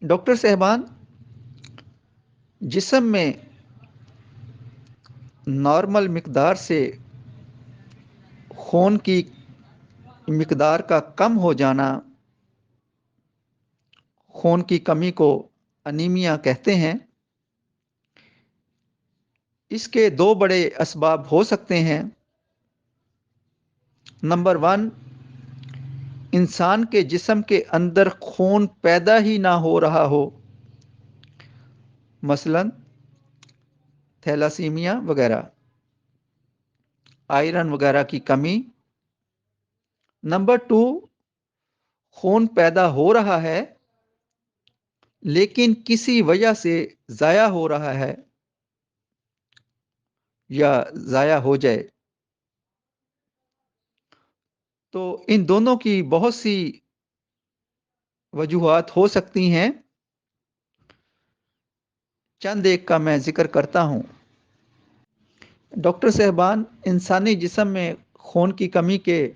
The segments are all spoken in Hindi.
डॉक्टर साहबान, जिस्म में नॉर्मल मिकदार से खून की मिकदार का कम हो जाना, खून की कमी को अनीमिया कहते हैं। इसके दो बड़े असबाब हो सकते हैं। नंबर 1, इंसान के जिस्म के अंदर खून पैदा ही ना हो रहा हो, मसलन थैलासीमिया वगैरह, आयरन वगैरह की कमी। नंबर 2, खून पैदा हो रहा है लेकिन किसी वजह से ज़ाया हो रहा है या ज़ाया हो जाए। तो इन दोनों की बहुत सी वजूहात हो सकती हैं। चंद एक का मैं जिक्र करता हूँ। डॉक्टर साहबान, इंसानी जिस्म में खून की कमी के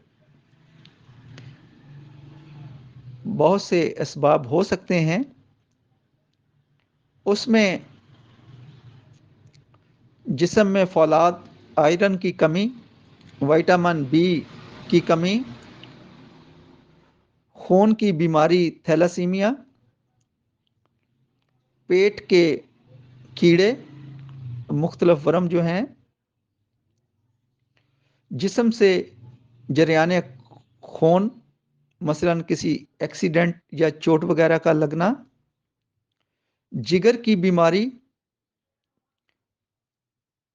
बहुत से असबाब हो सकते हैं। उसमें जिस्म में फौलाद, आयरन की कमी, विटामिन बी की कमी, खून की बीमारी थैलासीमिया, पेट के कीड़े, मुख्तलिफ वर्म जो हैं, जिस्म से जरियान खून, मसलन किसी एक्सीडेंट या चोट वगैरह का लगना, जिगर की बीमारी,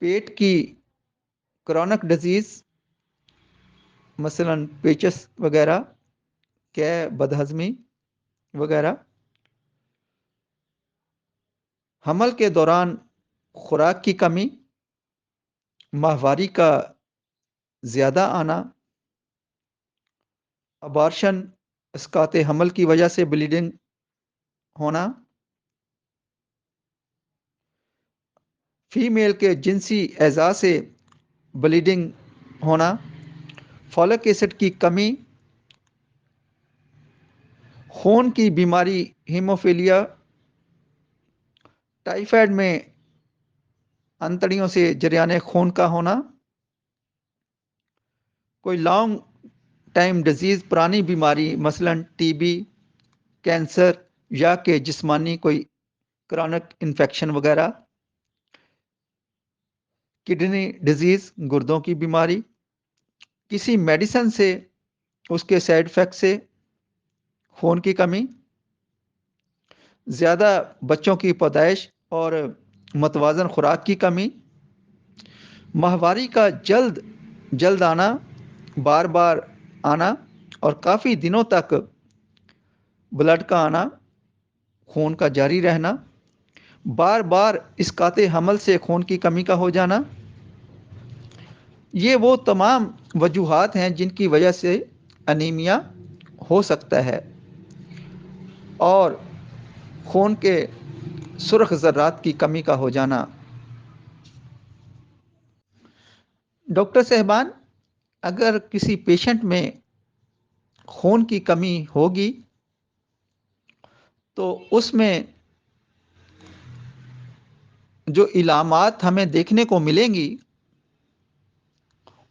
पेट की क्रॉनिक डिजीज़, मसलन पेचस वगैरह, बदहज़मी वगैरह, हमल के दौरान खुराक की कमी, माहवारी का ज़्यादा आना, अबॉर्शन, इसकात हमल की वजह से ब्लीडिंग होना, फीमेल के जिनसी एज़ा से ब्लीडिंग होना, फॉलिक एसिड की कमी, खून की बीमारी हीमोफीलिया, टाइफाइड में अंतड़ियों से जरियान खून का होना, कोई लॉन्ग टाइम डिजीज़, पुरानी बीमारी, मसलन टीबी, कैंसर या के जिस्मानी कोई क्रॉनिक इन्फेक्शन वगैरह, किडनी डिजीज़, गुर्दों की बीमारी, किसी मेडिसिन से, उसके साइड इफ़ेक्ट से खून की कमी, ज़्यादा बच्चों की पैदाइश और मतवाज़न खुराक की कमी, माहवारी का जल्द जल्द आना, बार बार आना और काफ़ी दिनों तक ब्लड का आना, खून का जारी रहना, बार बार इसकाते हमल से खून की कमी का हो जाना। ये वो तमाम वजूहात हैं जिनकी वजह से अनीमिया हो सकता है। और खून के सुर्ख ज़र्रात की कमी का हो जाना। डॉक्टर साहबान, अगर किसी पेशेंट में खून की कमी होगी तो उसमें जो इलामात हमें देखने को मिलेंगी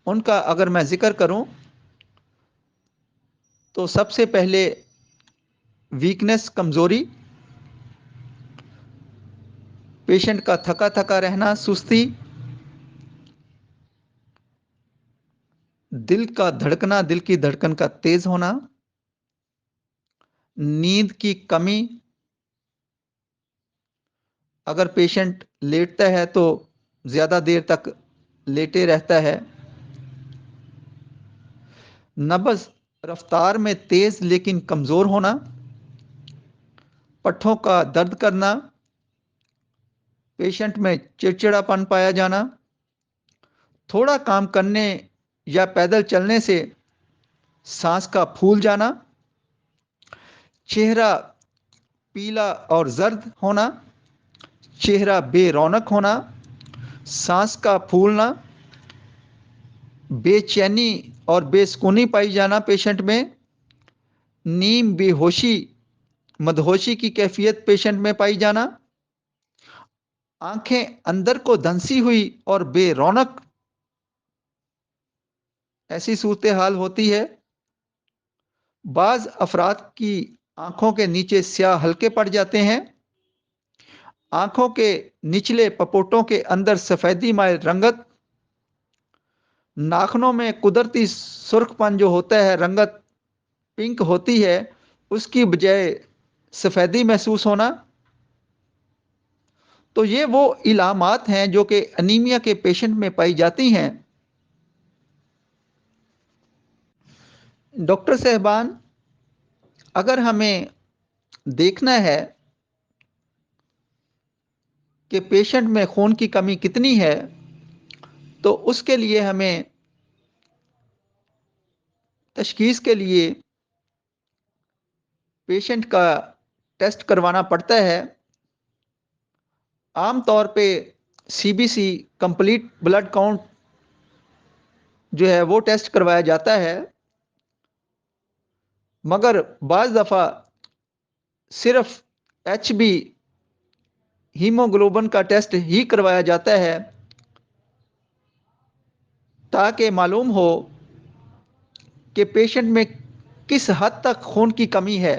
उनका अगर मैं ज़िक्र करूं तो सबसे पहले वीकनेस, कमज़ोरी, पेशेंट का थका थका रहना, सुस्ती, दिल की धड़कन का तेज़ होना, नींद की कमी, अगर पेशेंट लेटता है तो ज़्यादा देर तक लेटे रहता है, नब्ज़ रफ्तार में तेज़ लेकिन कमज़ोर होना, पट्ठों का दर्द करना, पेशेंट में चिड़चिड़ापन पाया जाना, थोड़ा काम करने या पैदल चलने से सांस का फूल जाना, चेहरा पीला और जर्द होना, चेहरा बेरौनक होना, सांस का फूलना, बेचैनी और बेसुकूनी पाई जाना पेशेंट में, नींद, बेहोशी मदहोशी की कैफियत पेशेंट में पाई जाना, आंखें अंदर को धंसी हुई और बेरौनक ऐसी सूरत हाल होती है। बाज अफराद की आंखों के नीचे स्याह हल्के पड़ जाते हैं, आंखों के निचले पपोटों के अंदर सफेदी माइल रंगत, नाखनों में कुदरती सुर्खपन जो होता है रंगत पिंक होती है, उसकी बजाय सफेदी महसूस होना। तो ये वो इलामात हैं जो कि अनीमिया के पेशेंट में पाई जाती हैं। डॉक्टर साहबान, अगर हमें देखना है कि पेशेंट में खून की कमी कितनी है, तो उसके लिए हमें तशखीस के लिए पेशेंट का टेस्ट करवाना पड़ता है। आम तौर पे सीबीसी कंप्लीट ब्लड काउंट जो है वो टेस्ट करवाया जाता है, मगर बाज़ दफ़ा सिर्फ एचबी हीमोग्लोबिन का टेस्ट ही करवाया जाता है ताकि मालूम हो कि पेशेंट में किस हद तक खून की कमी है।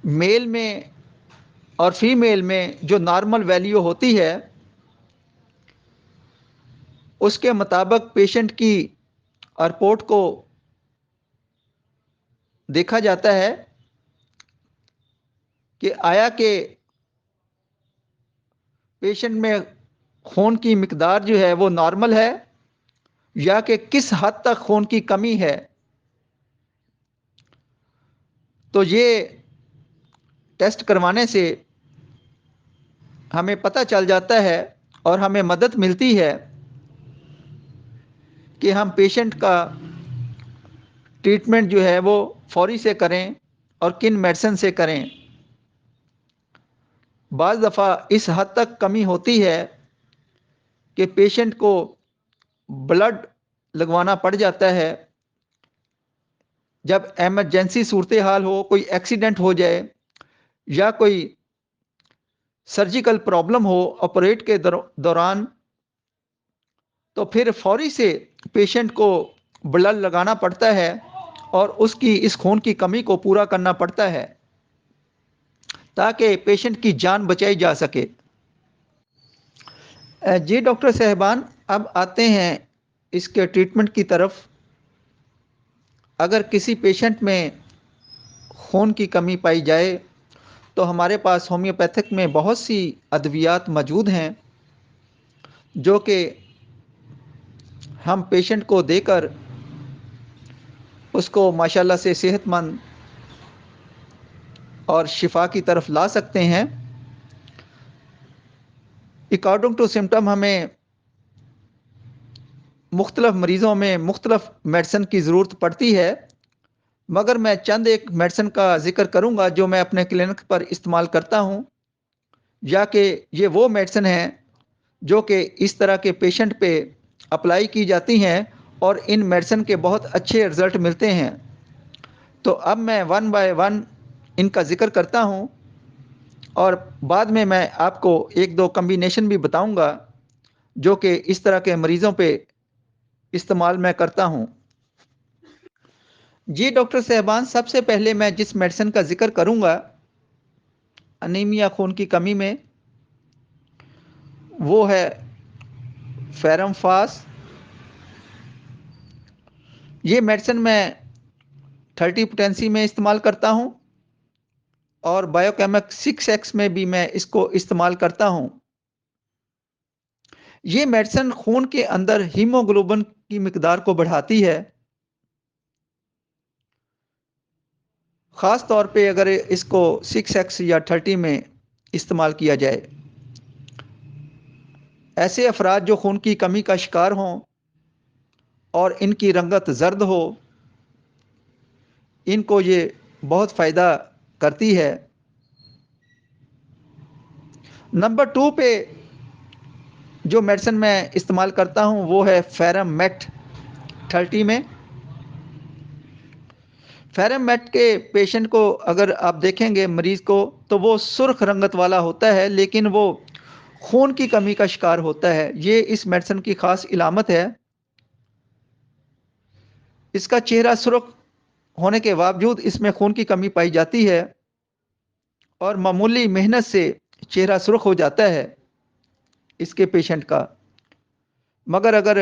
मेल में और फीमेल में जो नॉर्मल वैल्यू होती है उसके मुताबिक पेशेंट की रिपोर्ट को देखा जाता है कि आया कि पेशेंट में खून की मिकदार जो है वो नॉर्मल है या कि किस हद तक खून की कमी है। तो ये टेस्ट करवाने से हमें पता चल जाता है और हमें मदद मिलती है कि हम पेशेंट का ट्रीटमेंट जो है वो फौरी से करें और किन मेडिसिन से करें। बाज़ दफ़ा इस हद तक कमी होती है कि पेशेंट को ब्लड लगवाना पड़ जाता है। जब एमरजेंसी सूरत हाल हो, कोई एक्सीडेंट हो जाए या कोई सर्जिकल प्रॉब्लम हो ऑपरेट के दौरान, तो फिर फौरी से पेशेंट को ब्लड लगाना पड़ता है और उसकी इस खून की कमी को पूरा करना पड़ता है ताकि पेशेंट की जान बचाई जा सके। जी डॉक्टर साहबान, अब आते हैं इसके ट्रीटमेंट की तरफ। अगर किसी पेशेंट में खून की कमी पाई जाए तो हमारे पास होम्योपैथिक में बहुत सी अद्वियात मौजूद हैं जो कि हम पेशेंट को देकर उसको माशाल्लाह से सेहतमंद और शिफा की तरफ ला सकते हैं। अकॉर्डिंग टू सिम्टम हमें मुख्तलिफ मरीज़ों में मुख्तलिफ मेडिसिन की ज़रूरत पड़ती है, मगर मैं चंद एक मेडिसिन का ज़िक्र करूँगा जो मैं अपने क्लिनिक पर इस्तेमाल करता हूँ, या कि ये वो मेडिसिन हैं जो कि इस तरह के पेशेंट पे अप्लाई की जाती हैं और इन मेडिसिन के बहुत अच्छे रिज़ल्ट मिलते हैं। तो अब मैं वन बाय वन इनका ज़िक्र करता हूँ और बाद में मैं आपको एक दो कम्बिनेशन भी बताऊँगा जो कि इस तरह के मरीज़ों पे इस्तेमाल मैं करता हूँ। जी डॉक्टर साहबान, सबसे पहले मैं जिस मेडिसिन का ज़िक्र करूँगा अनीमिया खून की कमी में, वो है फेरम फास। ये मेडिसिन मैं 30 पोटेंसी में इस्तेमाल करता हूँ और बायोकेमिक 6x में भी मैं इसको इस्तेमाल करता हूँ। ये मेडिसिन खून के अंदर हीमोग्लोबिन की मिकदार को बढ़ाती है। ख़ास तौर पे अगर इसको 6x या 30 में इस्तेमाल किया जाए। ऐसे अफराद जो खून की कमी का शिकार हों और इनकी रंगत जर्द हो, इनको ये बहुत फ़ायदा करती है। नंबर 2 पे जो मेडिसिन मैं इस्तेमाल करता हूँ वो है फेरम मैट 30 में। फेरमैट के पेशेंट को अगर आप देखेंगे मरीज़ को, तो वो सुर्ख रंगत वाला होता है, लेकिन वो खून की कमी का शिकार होता है। ये इस मेडिसिन की ख़ास इलामत है। इसका चेहरा सुर्ख होने के बावजूद इसमें खून की कमी पाई जाती है और मामूली मेहनत से चेहरा सुर्ख हो जाता है इसके पेशेंट का। मगर अगर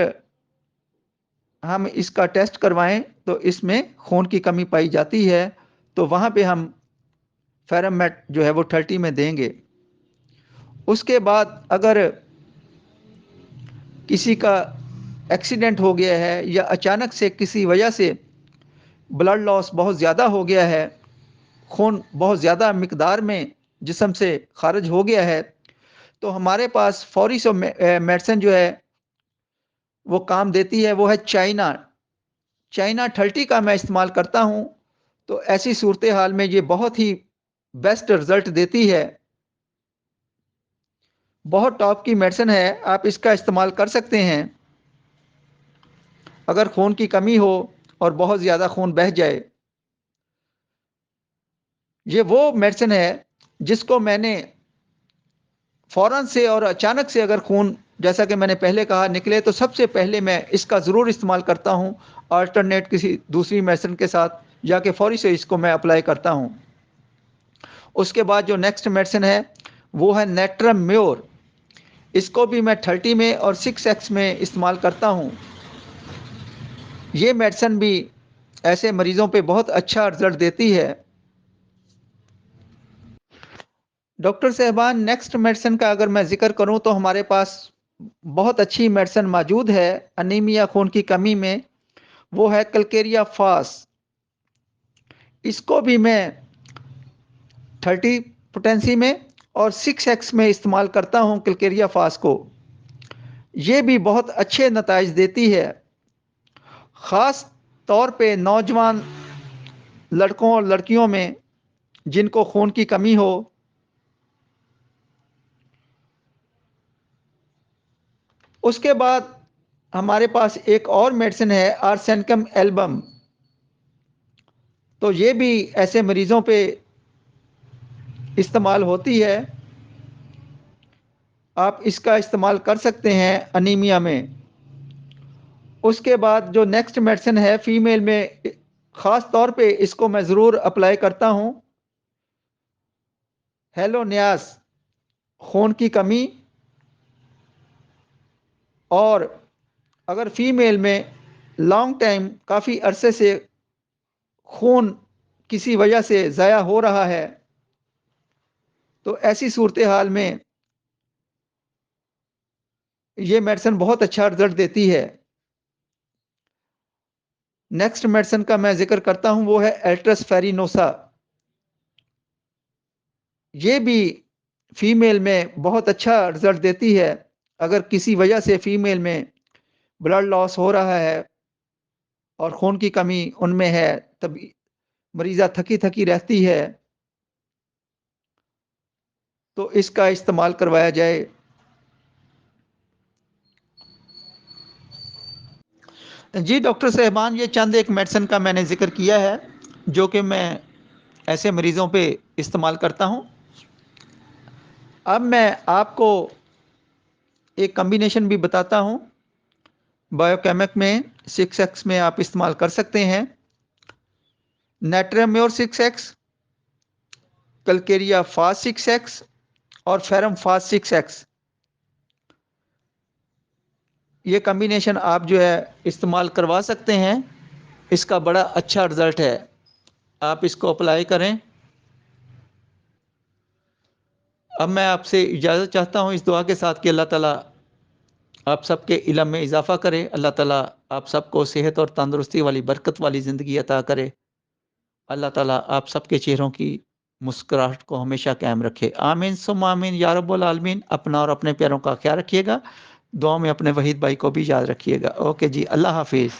हम इसका टेस्ट करवाएं तो इसमें खून की कमी पाई जाती है, तो वहाँ पे हम फेरमैट जो है वो 30 में देंगे। उसके बाद अगर किसी का एक्सीडेंट हो गया है या अचानक से किसी वजह से ब्लड लॉस बहुत ज़्यादा हो गया है, खून बहुत ज़्यादा मिकदार में जिस्म से खारिज हो गया है, तो हमारे पास फौरी से मेडिसिन जो है वो काम देती है, वो है चाइना। चाइना 30 का मैं इस्तेमाल करता हूँ, तो ऐसी सूरत हाल में ये बहुत ही बेस्ट रिज़ल्ट देती है। बहुत टॉप की मेडिसिन है, आप इसका इस्तेमाल कर सकते हैं अगर खून की कमी हो और बहुत ज़्यादा खून बह जाए। ये वो मेडिसिन है जिसको मैंने फ़ौरन से और अचानक से अगर खून, जैसा कि मैंने पहले कहा, निकले, तो सबसे पहले मैं इसका ज़रूर इस्तेमाल करता हूँ। अल्टरनेट किसी दूसरी मेडिसिन के साथ जाके फ़ौरी से इसको मैं अप्लाई करता हूँ। उसके बाद जो नेक्स्ट मेडिसिन है वो है नेट्रम म्योर। इसको भी मैं 30 में और 6x में इस्तेमाल करता हूँ। ये मेडिसिन भी ऐसे मरीज़ों पे बहुत अच्छा रिज़ल्ट देती है। डॉक्टर साहबान, नेक्स्ट मेडिसिन का अगर मैं ज़िक्र करूँ तो हमारे पास बहुत अच्छी मेडिसिन मौजूद है अनीमिया, खून की कमी में। वो है कलकेरिया फास। इसको भी मैं 30 पोटेंसी में और 6x में इस्तेमाल करता हूँ कलकेरिया फास को। ये भी बहुत अच्छे नताइज देती है, ख़ास तौर पे नौजवान लड़कों और लड़कियों में जिनको खून की कमी हो। उसके बाद हमारे पास एक और मेडिसिन है आर्सेनिकम एल्बम। तो ये भी ऐसे मरीज़ों पे इस्तेमाल होती है, आप इसका इस्तेमाल कर सकते हैं अनीमिया में। उसके बाद जो नेक्स्ट मेडिसिन है फीमेल में, ख़ास तौर पे इसको मैं ज़रूर अप्लाई करता हूँ, हेलोनियास, खून की कमी। और अगर फीमेल में लॉन्ग टाइम, काफ़ी अरसे से खून किसी वजह से ज़ाया हो रहा है, तो ऐसी सूरत हाल में ये मेडिसिन बहुत अच्छा रिज़ल्ट देती है। नेक्स्ट मेडिसिन का मैं ज़िक्र करता हूँ, वो है एल्ट्रस फेरिनोसा। ये भी फीमेल में बहुत अच्छा रिज़ल्ट देती है। अगर किसी वजह से फीमेल में ब्लड लॉस हो रहा है और खून की कमी उनमें है, तब मरीज़ा थकी-थकी रहती है, तो इसका इस्तेमाल करवाया जाए। जी डॉक्टर साहिबान, ये चंद एक मेडिसिन का मैंने ज़िक्र किया है, जो कि मैं ऐसे मरीज़ों पे इस्तेमाल करता हूँ। अब मैं आपको एक कॉम्बिनेशन भी बताता हूँ। बायोकेमिक में 6x में आप इस्तेमाल कर सकते हैं। नेट्रेम्योर 6x, कलकेरिया फास्ट 6x और फेरम फास्ट 6x। ये कॉम्बिनेशन आप जो है इस्तेमाल करवा सकते हैं। इसका बड़ा अच्छा रिज़ल्ट है, आप इसको अप्लाई करें। अब मैं आपसे इजाज़त चाहता हूँ इस दुआ के साथ कि अल्लाह ताला आप सबके इल्म में इजाफ़ा करे। अल्लाह ताला आप सबको सेहत और तंदुरुस्ती वाली, बरकत वाली ज़िंदगी अता करे। अल्लाह ताला आप सबके चेहरों की मुस्कुराहट को हमेशा कायम रखे। आमीन सुम्मा आमीन या रब्बुल आलमीन। अपना और अपने प्यारों का ख्याल रखिएगा। दुआ में अपने वहीद भाई को भी याद रखिएगा। ओके जी, अल्लाह हाफ़िज़।